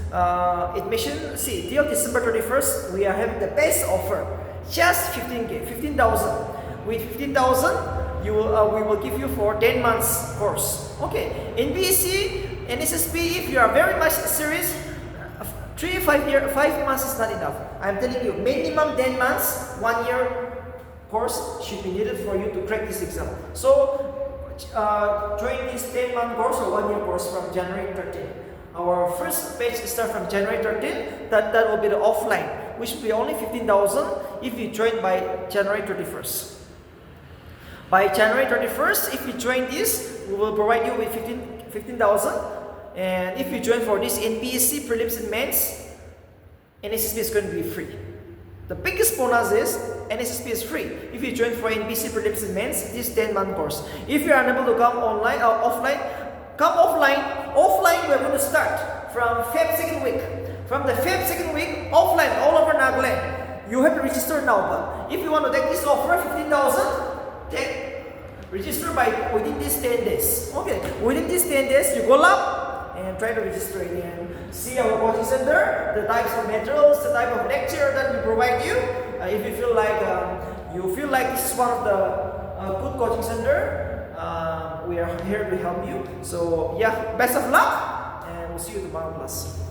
See, till December 31st, we are having the best offer. Just 15,000. With 15,000, we will give you for 10 months course. Okay, NPSC, NSSP, if you are very much serious, 5 months is not enough. I'm telling you, minimum 10 months, 1 year course should be needed for you to crack this exam. So, join this 10-month course or 1 year course from January 13. Our first batch start from January 13. That will be the offline, which will be only 15,000 if you join by January 31st. By January 31st, if you join this, we will provide you with 15,000. And if you join for this NPSC prelims and mains, NSSP is going to be free. The biggest bonus is NSSP is free. If you join for NPSC prelims and mains, this 10-month course. If you are unable to come online or offline, come offline. Offline, we are going to start from Feb 2nd week. From the Feb 2nd week, offline all over Nagaland. You have to register now. But if you want to take this offer, 15,000, register within these 10 days. Okay, within these 10 days, you go up and try to register and see our coaching center, the types of materials, the type of lecture that we provide you. If you feel like this is one of the good coaching center, we are here to help you. So yeah, best of luck, and we'll see you tomorrow, class.